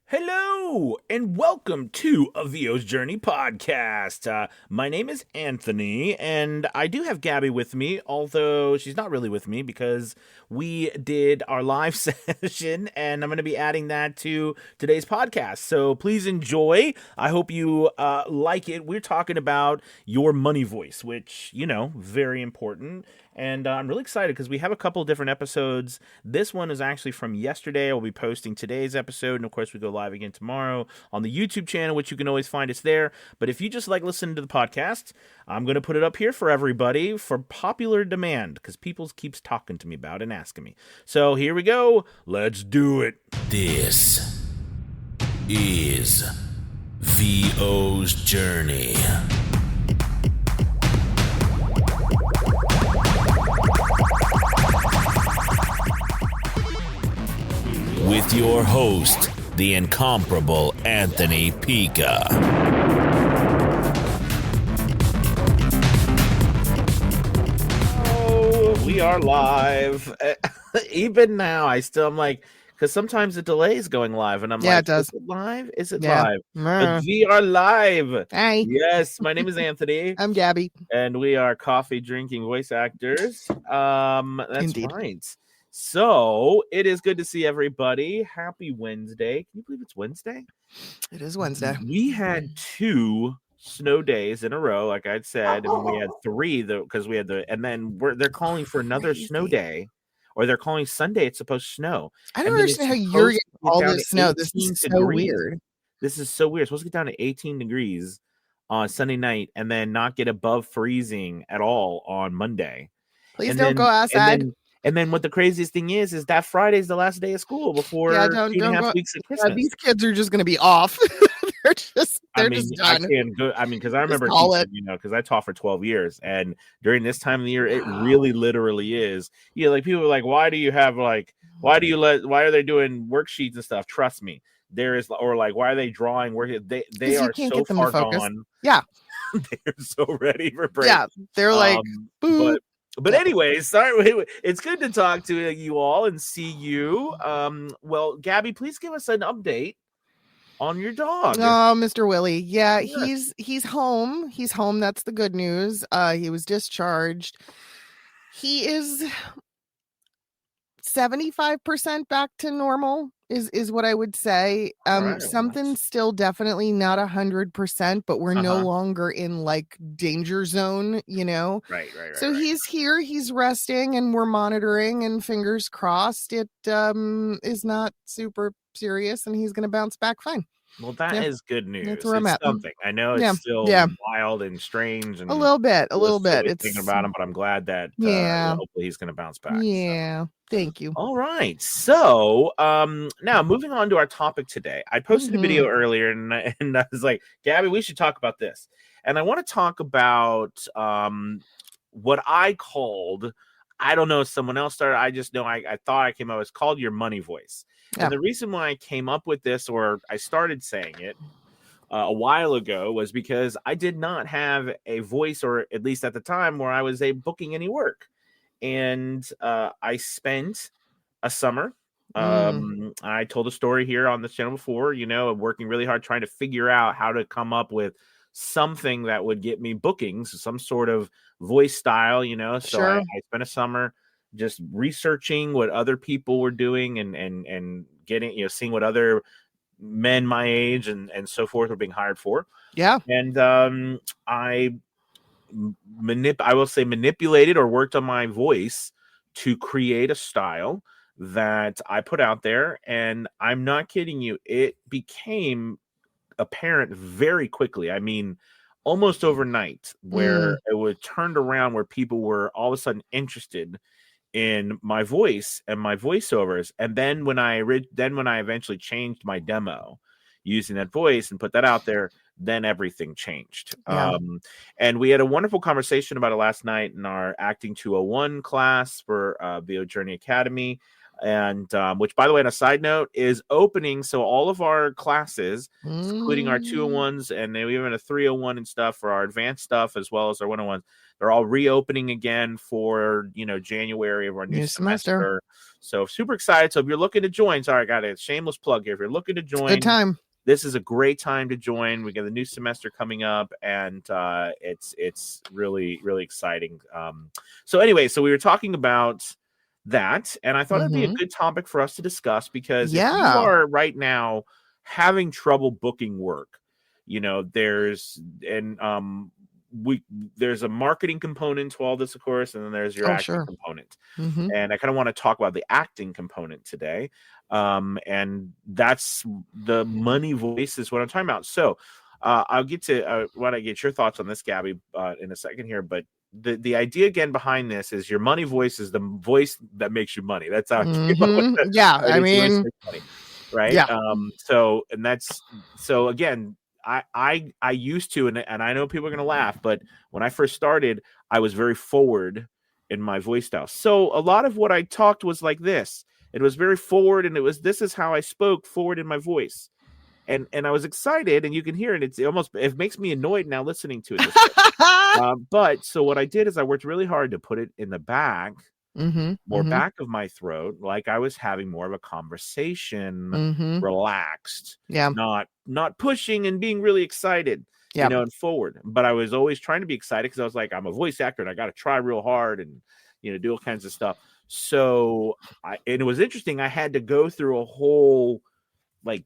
Hello, and welcome to a VO's Journey podcast. My name is Anthony, and I do have Gabby with me, although she's not really with me because we did our live session, and I'm going to be adding that to today's podcast. So please enjoy. I hope you like it. We're talking about your money voice, which, very important. And I'm really excited because we have a couple different episodes. This one is actually from yesterday. I'll be posting today's episode. And of course, we go live again tomorrow on the YouTube channel, which you can always find us there. But if you just like listening to the podcast, I'm going to put it up here for everybody for popular demand because people keeps talking to me about it and asking me. So here we go. Let's do it. This is VO's Journey. With your host, the incomparable Anthony Pica. Oh, we are live. Even now, I'm like, because sometimes it delays going live, and I'm like, it does. Is it live? Is it Yeah. live? But we are live. Hi. Yes, my name is Anthony. I'm Gabby. And we are coffee drinking voice actors. That's Indeed. right. So it is good to see everybody. Happy Wednesday. Can you believe it's Wednesday? It is Wednesday. We had 2 snow days in a row, like I'd said, and we had 3 though, because we had and then they're calling for another snow day, or they're calling Sunday. It's supposed to snow. I don't understand how you're getting all this snow. This is so degrees. weird. This is so weird. It's supposed to get down to 18 degrees on Sunday night, and then not get above freezing at all on Monday. Please don't go outside. And then what the craziest thing is that Friday's the last day of school before 2.5 weeks of Christmas. These kids are just going to be off. they're just done. I can't go. Because I remember teaching, because I taught for 12 years, and during this time of the year, it really literally is. Like people are like, why are they doing worksheets and stuff? Trust me, there is, or like, why are they drawing? They are so far gone. Yeah, they're so ready for break. Yeah, they're like, But anyways, sorry, it's good to talk to you all and see you. Well, Gabby, please give us an update on your dog. Oh, Mr. Willie. Yeah, he's home. He's home. That's the good news. He was discharged. He is 75% back to normal is what I would say. Something's still definitely not 100%, but we're no longer in like danger zone, Right. So he's here, he's resting, and we're monitoring, and fingers crossed it is not super serious and he's going to bounce back fine. Well, that is good news. That's where I'm at. Something. I know it's still wild and strange, and a little bit. It's thinking about him, but I'm glad that hopefully he's going to bounce back. Yeah, thank you. All right. So now moving on to our topic today. I posted a video earlier, and I was like, Gabby, we should talk about this. And I want to talk about what I called. I don't know if someone else started. I just know I thought I came up. It's called your money voice. And the reason why I came up with this, or I started saying it a while ago, was because I did not have a voice, or at least at the time, where I was booking any work. And I spent a summer. I told a story here on this channel before, working really hard trying to figure out how to come up with something that would get me bookings, some sort of voice style, So I spent a summer just researching what other people were doing and getting, seeing what other men my age and so forth were being hired for. Yeah. And I will say manipulated or worked on my voice to create a style that I put out there. And I'm not kidding you, it became apparent very quickly. I mean, almost overnight, where it was turned around, where people were all of a sudden interested in my voice and my voiceovers. And then when I eventually changed my demo using that voice and put that out there, then everything changed. And we had a wonderful conversation about it last night in our Acting 201 class for VO Journey Academy. and which, by the way, on a side note, is opening. So all of our classes, including our 201s, and then we even a 301 and stuff for our advanced stuff, as well as our 101s, they're all reopening again for January of our new semester. So super excited. So if you're looking to join, sorry, I got a shameless plug here. If you're looking to join, good time. This is a great time to join. We got the new semester coming up, and it's really, really exciting. So anyway, so we were talking about that, and I thought it'd be a good topic for us to discuss, because if you are right now having trouble booking work, there's a marketing component to all this, of course, and then there's your acting component. And I kind of want to talk about the acting component today. And that's the money voice is what I'm talking about. So I'll get to want to get your thoughts on this, Gabby, in a second here. But the idea again behind this is your money voice is the voice that makes you money. That's how I came up with it. Yeah, I mean, right. Yeah. So again, I used to, and I know people are going to laugh, but when I first started, I was very forward in my voice style. So a lot of what I talked was like this. It was very forward, and this is how I spoke, forward in my voice. And I was excited, and you can hear it. It makes me annoyed now listening to it. But so what I did is I worked really hard to put it in the back, more back of my throat, like I was having more of a conversation, relaxed, not pushing and being really excited, and forward. But I was always trying to be excited because I was like, I'm a voice actor and I got to try real hard and do all kinds of stuff. So it was interesting. I had to go through a whole, a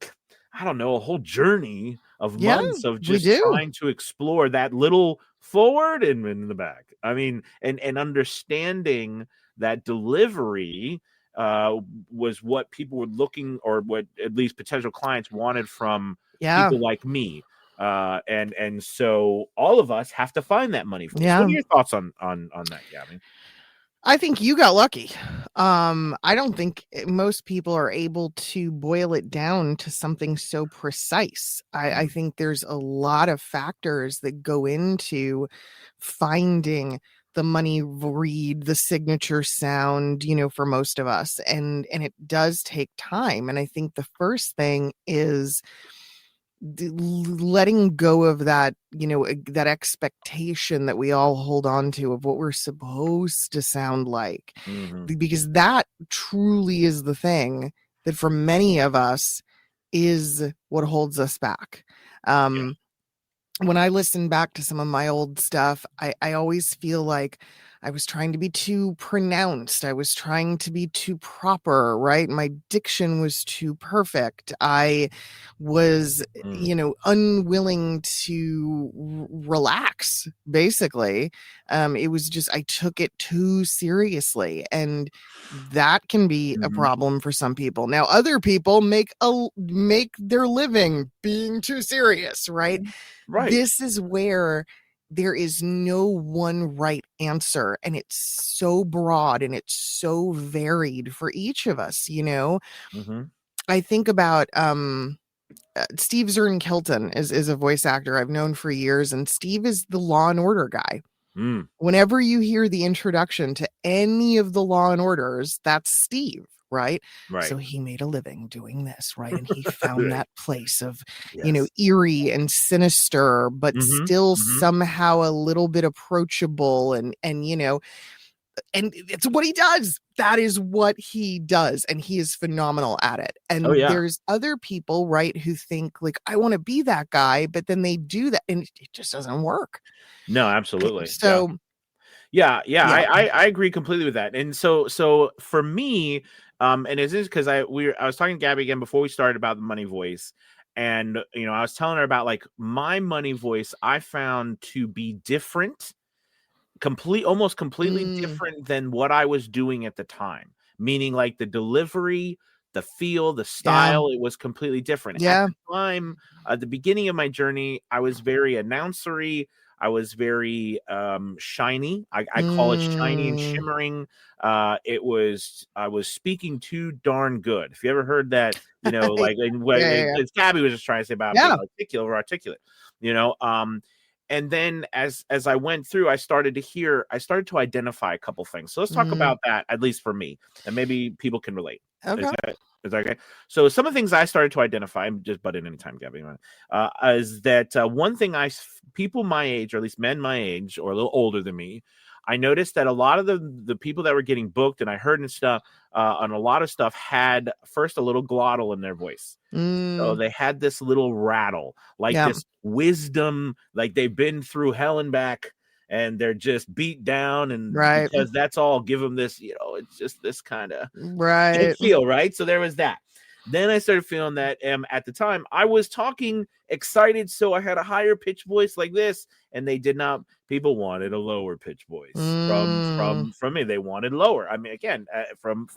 whole journey of months of just trying to explore that little forward and in the back. I mean, and understanding that delivery was what people were looking, or what at least potential clients wanted from people like me. And so all of us have to find that money. What are your thoughts on that, Gabby? I think you got lucky. I don't think most people are able to boil it down to something so precise. I think there's a lot of factors that go into finding the money read, the signature sound, for most of us. And it does take time. And I think the first thing is letting go of that, that expectation that we all hold on to of what we're supposed to sound like, because that truly is the thing that for many of us is what holds us back. When I listen back to some of my old stuff, I always feel like I was trying to be too pronounced. I was trying to be too proper, right? My diction was too perfect. I was, unwilling to relax, basically. It was just, I took it too seriously. And that can be a problem for some people. Now, other people make their living being too serious, right? Right. This is where there is no one right answer, and it's so broad and it's so varied for each of us. I think about Steve Zern-Kelton is a voice actor I've known for years, and Steve is the Law and Order guy. Whenever you hear the introduction to any of the Law and Orders, that's Steve. Right. So he made a living doing this. Right. And he found that place of, eerie and sinister, but still somehow a little bit approachable. And it's what he does. That is what he does. And he is phenomenal at it. And there's other people, right, who think like, I want to be that guy, but then they do that and it just doesn't work. No, absolutely. So yeah. I agree completely with that. And so for me, and it's just because I was talking to Gabby again before we started about the money voice, and I was telling her about like my money voice. I found to be different, almost completely different than what I was doing at the time. Meaning like the delivery, the feel, the style, it was completely different. At the time, at the beginning of my journey, I was very announcery. I was very shiny. I call it shiny and shimmering. I was speaking too darn good. If you ever heard that, like Gabby was just trying to say about being articulate, and then as I went through, I started to identify a couple things. So let's talk Mm. about that, at least for me, and maybe people can relate. Okay. Is that okay? So some of the things I started to identify, I'm just butt in anytime, Gabby, is that one thing people my age, or at least men my age or a little older than me, I noticed that a lot of the people that were getting booked, and I heard and stuff on a lot of stuff, had first a little glottal in their voice. So Mm. they had this little rattle, like Yeah. this wisdom, like they've been through hell and back, and they're just beat down, and Right. because that's all, give them this, it's just this kind of Right. feel, right? So there was that. Then I started feeling that at the time I was talking excited, so I had a higher pitch voice like this, and they did not. People wanted a lower pitch voice Mm. from me. They wanted lower. I mean, again, from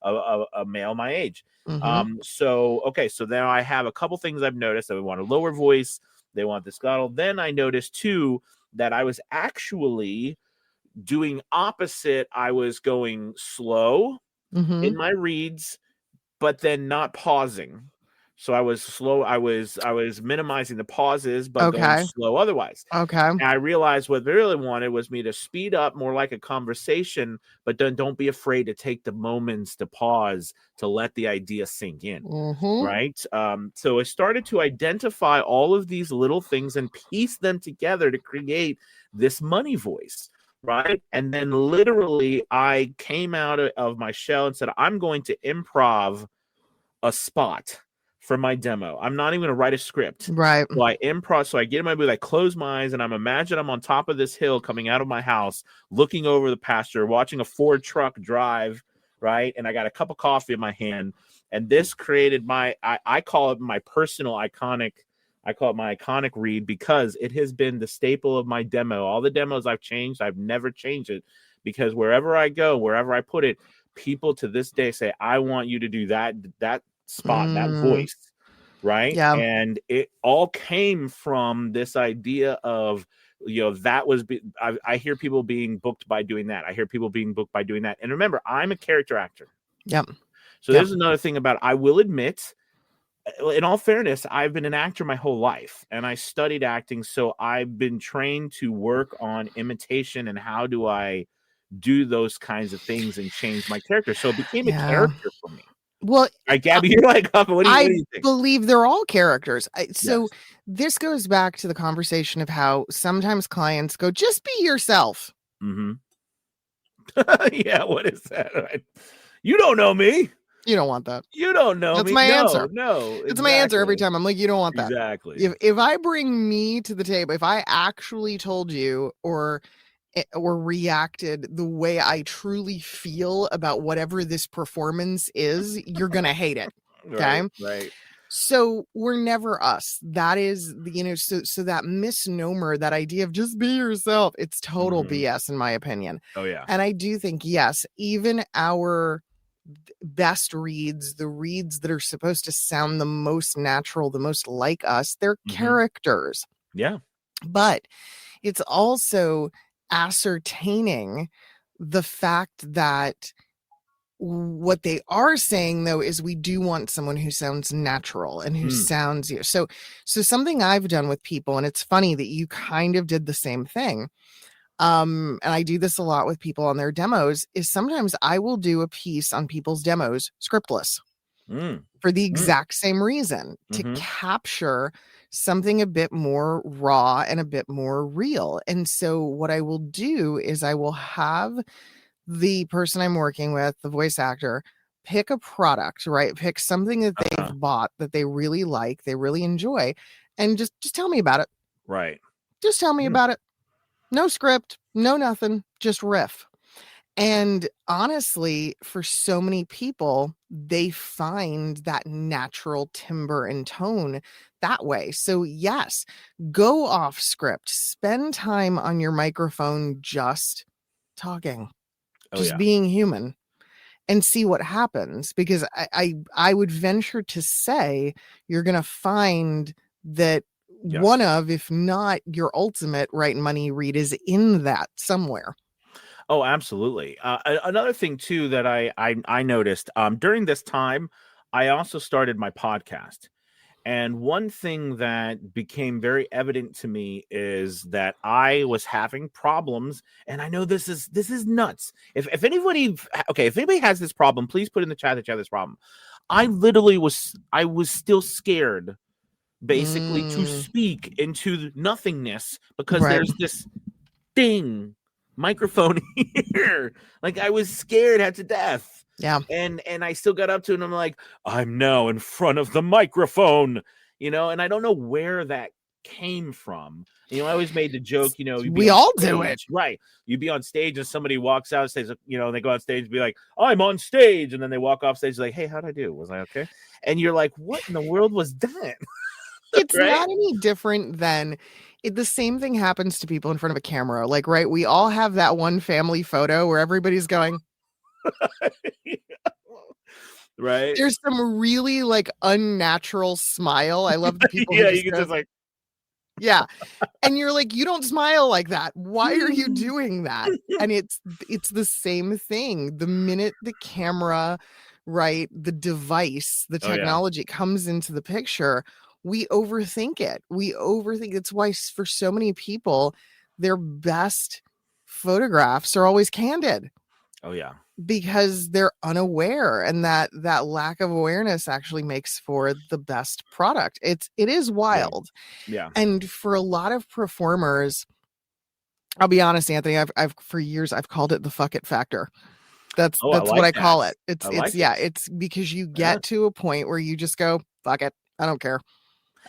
a male my age. Mm-hmm. So okay, so now I have a couple things I've noticed. That we want a lower voice. They want the scuttle. Then I noticed too that I was actually doing opposite. I was going slow Mm-hmm. in my reads, but then not pausing. So I was slow. I was minimizing the pauses, but going Okay. slow otherwise. Okay. And I realized what they really wanted was me to speed up more like a conversation, but then don't be afraid to take the moments to pause to let the idea sink in. Mm-hmm. Right. So I started to identify all of these little things and piece them together to create this money voice. Right. And then literally I came out of my shell and said, I'm going to improv a spot for my demo. I'm not even going to write a script. Right. So I improv. So I get in my booth, I close my eyes, and I'm on top of this hill coming out of my house, looking over the pasture, watching a Ford truck drive, right? And I got a cup of coffee in my hand. And this created I call it my personal iconic. I call it my iconic read because it has been the staple of my demo. All the demos I've changed, I've never changed it because wherever I go, wherever I put it, people to this day say, I want you to do that spot, that Mm. voice, right? Yeah. And it all came from this idea of, that was, I hear people being booked by doing that. I hear people being booked by doing that. And remember, I'm a character actor. Yep. So Yep. there's another thing about, I will admit, in all fairness, I've been an actor my whole life and I studied acting. So I've been trained to work on imitation and how do I do those kinds of things and change my character. So it became a Yeah. character for me. Well, Right, Gabby, you're like, what do I you think? believe they're all characters. So Yes. this goes back to the conversation of how sometimes clients go, just be yourself. Mm-hmm. Yeah, what is that? You don't know me. You don't want that. You don't know That's me. my No, answer. no, It's my answer every exactly. time. I'm like, you don't want that. Exactly. If I bring me to the table, if I actually told you or reacted the way I truly feel about whatever this performance is, you're gonna hate it. Okay. Right. So we're never us. That is so that misnomer, that idea of just be yourself, it's total Mhm. BS in my opinion. Oh yeah. And I do think, yes, even our best reads, the reads that are supposed to sound the most natural, the most like us, they're characters. Yeah. But it's also ascertaining the fact that what they are saying though is we do want someone who sounds natural and who sounds so something I've done with people, and it's funny that you kind of did the same thing, and I do this a lot with people on their demos, is sometimes I will do a piece on people's demos scriptless for the exact same reason, to capture something a bit more raw and a bit more real. And so what I will do is I will have the person I'm working with, the voice actor, pick a product, right? Pick something that they've bought that they really like, they really enjoy, and just tell me about it. Right. Just tell me about it. No script, no nothing, just riff. And honestly, for so many people, they find that natural timbre and tone that way. So yes, go off script, spend time on your microphone just talking, just being human, and see what happens. Because I would venture to say you're going to find that one of, if not your ultimate right money read, is in that somewhere. Oh, absolutely. Another thing too that I noticed during this time, I also started my podcast. And one thing that became very evident to me is that I was having problems, and I know this is nuts. If anybody has this problem, please put in the chat that you have this problem. I was still scared basically to speak into nothingness because Right. there's this ding microphone here. Like I was scared to death. Yeah. And I still got up to it and I'm like, I'm now in front of the microphone, and I don't know where that came from. I always made the joke, you'd be We on all stage, do it. right? You'd be on stage and somebody walks out stage, and they go on stage and be like, I'm on stage, and then they walk off stage like, hey, how'd I do? Was I okay? And you're like, what in the world was that? It's right? not any different than the same thing happens to people in front of a camera. Like, right, we all have that one family photo where everybody's going, right? There's some really like unnatural smile. I love the people who Yeah, just you can go, just like, yeah. And you're like, you don't smile like that. Why are you doing that? And it's the same thing. The minute the camera, right, the device, the oh yeah, technology comes into the picture, we overthink it. It's why for so many people, their best photographs are always candid oh yeah, because they're unaware, and that lack of awareness actually makes for the best product. It is wild. yeah. And for a lot of performers, I'll be honest, Anthony, I've for years I've called it the fuck it factor. That's Oh, I what like I that. call it. I It's like it. it's because you Yeah. get to a point where you just go, fuck it. I don't care.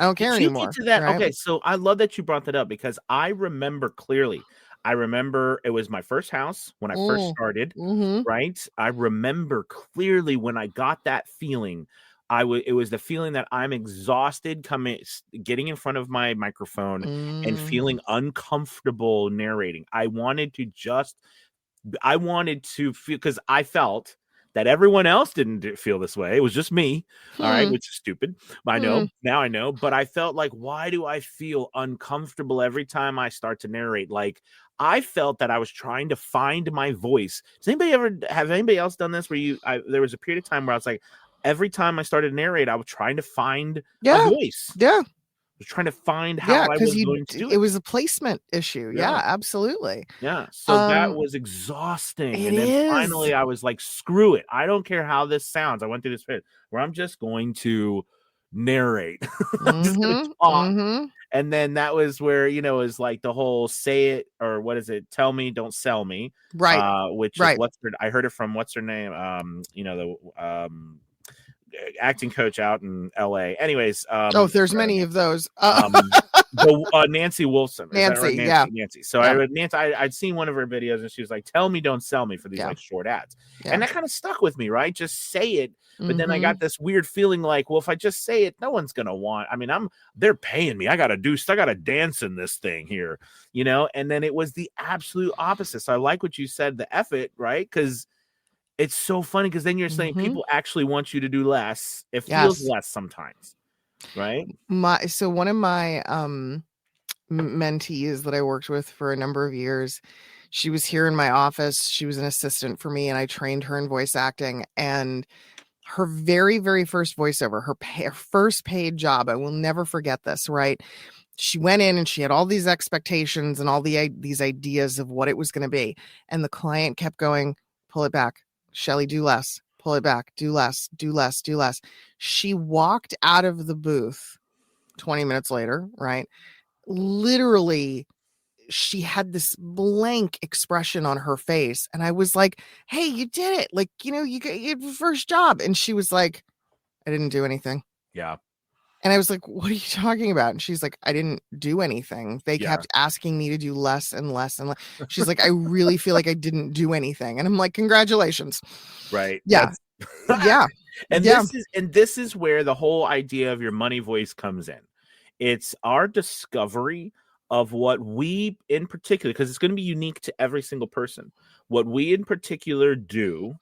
I don't care Did you get anymore. to that? Right. Okay, so I love that you brought that up because I remember clearly. I remember it was my first house when I first started, Mm-hmm. right? I remember clearly when I got that feeling. It was the feeling that I'm exhausted getting in front of my microphone and feeling uncomfortable narrating. I wanted to feel, because I felt that everyone else didn't feel this way. It was just me. All right, which is stupid. I know. Now I know. But I felt like, why do I feel uncomfortable every time I start to narrate? Like, I felt that I was trying to find my voice. Have anybody else done this where there was a period of time where I was like, every time I started to narrate, I was trying to find a voice. Yeah. I was trying to find how I was going to do it. It was a placement issue. Yeah, absolutely. Yeah. So that was exhausting. And then finally I was like, screw it. I don't care how this sounds. I went through this phase where I'm just going to narrate. I'm just going to talk. And then that was where, is like the whole say it, or what is it? Tell me, don't sell me. Right. Which is I heard it from what's her name? The acting coach out in LA. Anyways, there's many of those. Nancy Wilson. Is that right? Nancy. So I'd seen one of her videos and she was like, tell me, don't sell me, for these like short ads. And that kind of stuck with me, right? Just say it. But then I got this weird feeling like, well, if I just say it, no one's going to want, they're paying me. I got to dance in this thing here, and then it was the absolute opposite. So I like what you said, the effort, right? Because it's so funny, because then you're saying people actually want you to do less. It feels less sometimes, right? So one of my mentees that I worked with for a number of years, she was here in my office. She was an assistant for me, and I trained her in voice acting. And her very, very first voiceover, her first paid job, I will never forget this, right? She went in and she had all these expectations and all these ideas of what it was going to be. And the client kept going, pull it back. Shelly, do less. Pull it back. Do less. Do less. Do less. She walked out of the booth 20 minutes later, right? Literally, she had this blank expression on her face. And I was like, hey, you did it. Like, you got your first job. And she was like, I didn't do anything. Yeah. And I was like, what are you talking about? And she's like, I didn't do anything. They kept asking me to do less and less and less. She's like, I really feel like I didn't do anything. And I'm like, congratulations. Right. Yeah. Yeah. This is where the whole idea of your money voice comes in. It's our discovery of what we in particular, because it's going to be unique to every single person, what we in particular do,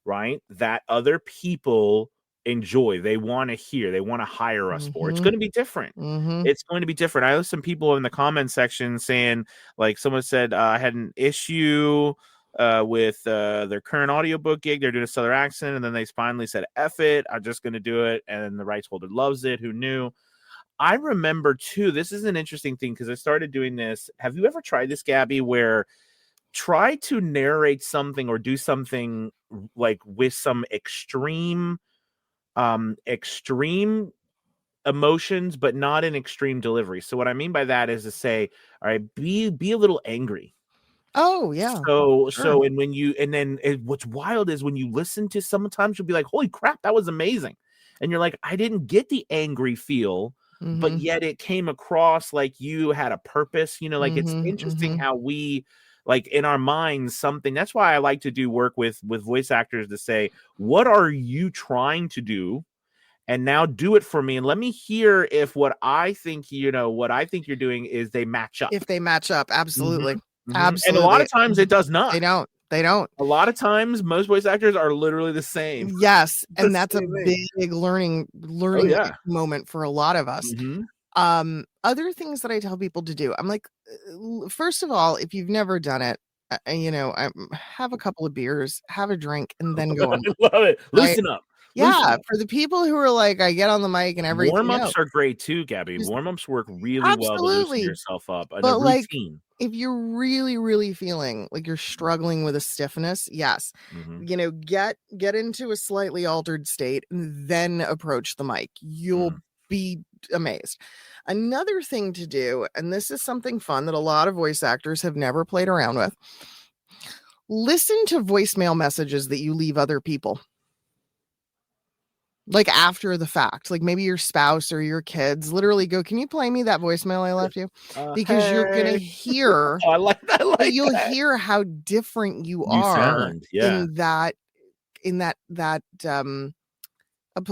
right? That other people enjoy, they want to hear, they want to hire us for. It's going to be different. It's going to be different. I have some people in the comment section saying, like, someone said, I had an issue with their current audiobook gig. They're doing a Southern accent, and then they finally said, F it, I'm just going to do it. And the rights holder loves it. Who knew? I remember, too, this is an interesting thing because I started doing this. Have you ever tried this, Gabby, where try to narrate something or do something like with some extreme emotions, but not in extreme delivery? So what I mean by that is to say, all right, be a little angry. Oh yeah. So and when you and then what's wild is when you listen to, sometimes you'll be like, holy crap, that was amazing. And you're like, I didn't get the angry feel, but yet it came across like you had a purpose. Like it's interesting how we, like, in our minds, something. That's why I like to do work with voice actors to say, what are you trying to do? And now do it for me, and let me hear if what I think you're doing is they match up. If they match up, absolutely. Absolutely. And a lot of times it does not. They don't. A lot of times most voice actors are literally the same. Yes, and that's a big learning moment for a lot of us. Other things that I tell people to do, I'm like, first of all, if you've never done it, have a couple of beers, have a drink, and then go on. Love it. Loosen up. Yeah, for the people who are like, I get on the mic and everything. Warm-ups are great too, Gabby. Warm-ups work really well to loosen yourself up. And but a routine. If you're really, really feeling like you're struggling with a stiffness, yes, get into a slightly altered state and then approach the mic. You'll be amazed. Another thing to do, and this is something fun that a lot of voice actors have never played around with, listen to voicemail messages that you leave other people. Like after the fact, like maybe your spouse or your kids literally go, can you play me that voicemail I left you? Because you're going to hear, I like that. You'll hear how different you are in that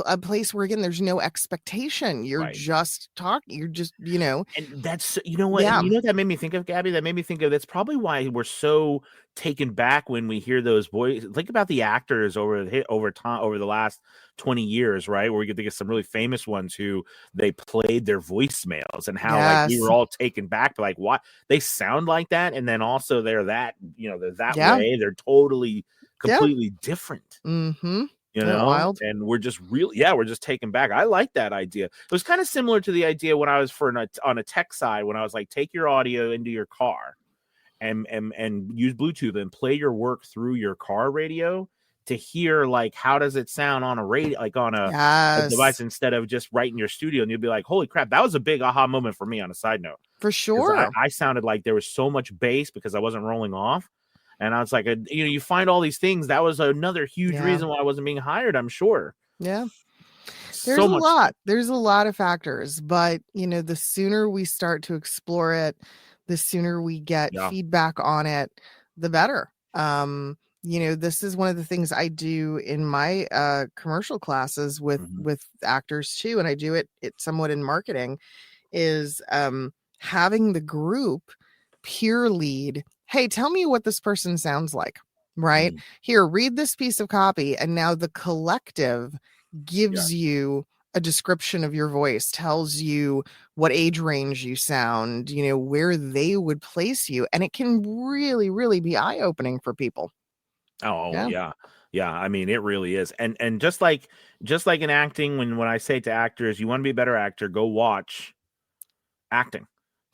a place where, again, there's no expectation. You're just talking. You're just, And that's, you know what? Yeah. You know what that made me think of, Gabby? That made me think of, that's probably why we're so taken back when we hear those voices. Think about the actors over time, over the last 20 years, right? Where we could think of some really famous ones who they played their voicemails and how like we were all taken back, but like, what they sound like that. And then also they're that way. They're totally, completely different. Wild. And we're just we're just taken back. I like that idea. It was kind of similar to the idea when I was on a tech side, when I was like, take your audio into your car and use Bluetooth and play your work through your car radio to hear like how does it sound on a radio, like on a device, instead of just right in your studio. And you'll be like, holy crap, that was a big aha moment for me on a side note. For sure. I sounded like there was so much bass because I wasn't rolling off. And I was like, you find all these things. That was another huge reason why I wasn't being hired, I'm sure. Yeah. There's a lot. There's a lot of factors, but the sooner we start to explore it, the sooner we get feedback on it, the better. This is one of the things I do in my commercial classes with actors too, and I do it somewhat in marketing, is having the group peer lead. Hey, tell me what this person sounds like, right? Here, read this piece of copy. And now the collective gives you a description of your voice, tells you what age range you sound, where they would place you. And it can really, really be eye-opening for people. Oh, yeah. I mean, it really is. And just like in acting, when I say to actors, you want to be a better actor, go watch acting.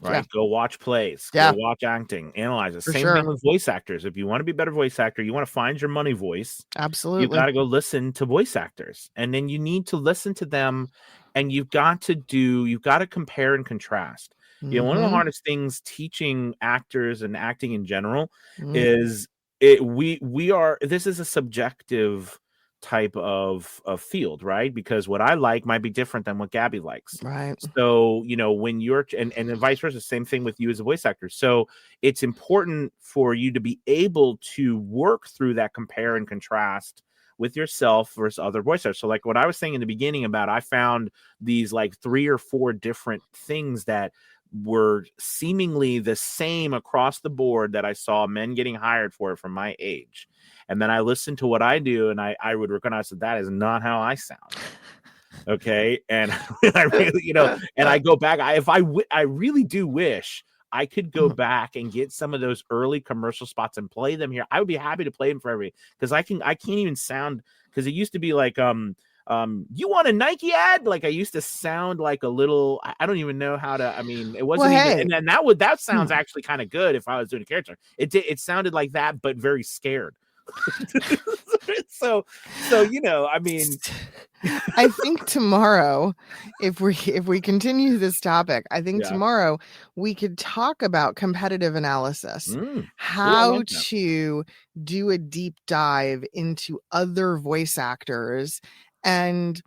Right. Go watch plays. Go watch acting. Analyze it. Same thing with voice actors. If you want to be a better voice actor, you want to find your money voice. Absolutely. You've got to go listen to voice actors. And then you need to listen to them, and you've got to compare and contrast. One of the hardest things teaching actors and acting in general is this is a subjective type of field, right? Because what I like might be different than what Gabby likes, right? So when you're and then vice versa, same thing with you as a voice actor. So it's important for you to be able to work through that compare and contrast with yourself versus other voice actors. So like what I was saying in the beginning about, I found these like 3 or 4 different things that were seemingly the same across the board that I saw men getting hired for it from my age. And then I listened to what I do, and I would recognize that is not how I sound. Okay. And I really, and I go back. I really do wish I could go back and get some of those early commercial spots and play them here, I would be happy to play them for everybody, because I can't even sound, because it used to be like you want a Nike ad? Like I used to sound like a little, I don't even know how to, I mean, it wasn't even, and then that sounds actually kind of good if I was doing a character. It sounded like that, but very scared. so I mean, I think tomorrow, if we continue this topic, I think tomorrow we could talk about competitive analysis, how to do a deep dive into other voice actors and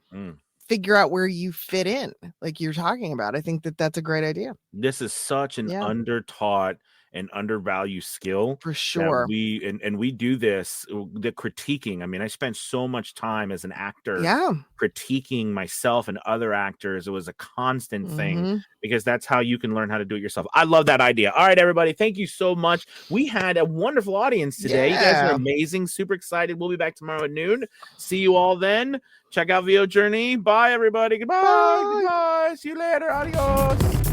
figure out where you fit in, like you're talking about. I think that's a great idea. This is such an undertaught and undervalued skill, for sure. We do this, the critiquing. I mean, I spent so much time as an actor critiquing myself and other actors. It was a constant thing, because that's how you can learn how to do it yourself. I love that idea. All right, everybody, thank you so much. We had a wonderful audience today. You guys are amazing. Super excited. We'll be back tomorrow at noon. See you all then. Check out VO Journey. Bye, everybody. Goodbye. Goodbye. See you later. Adios.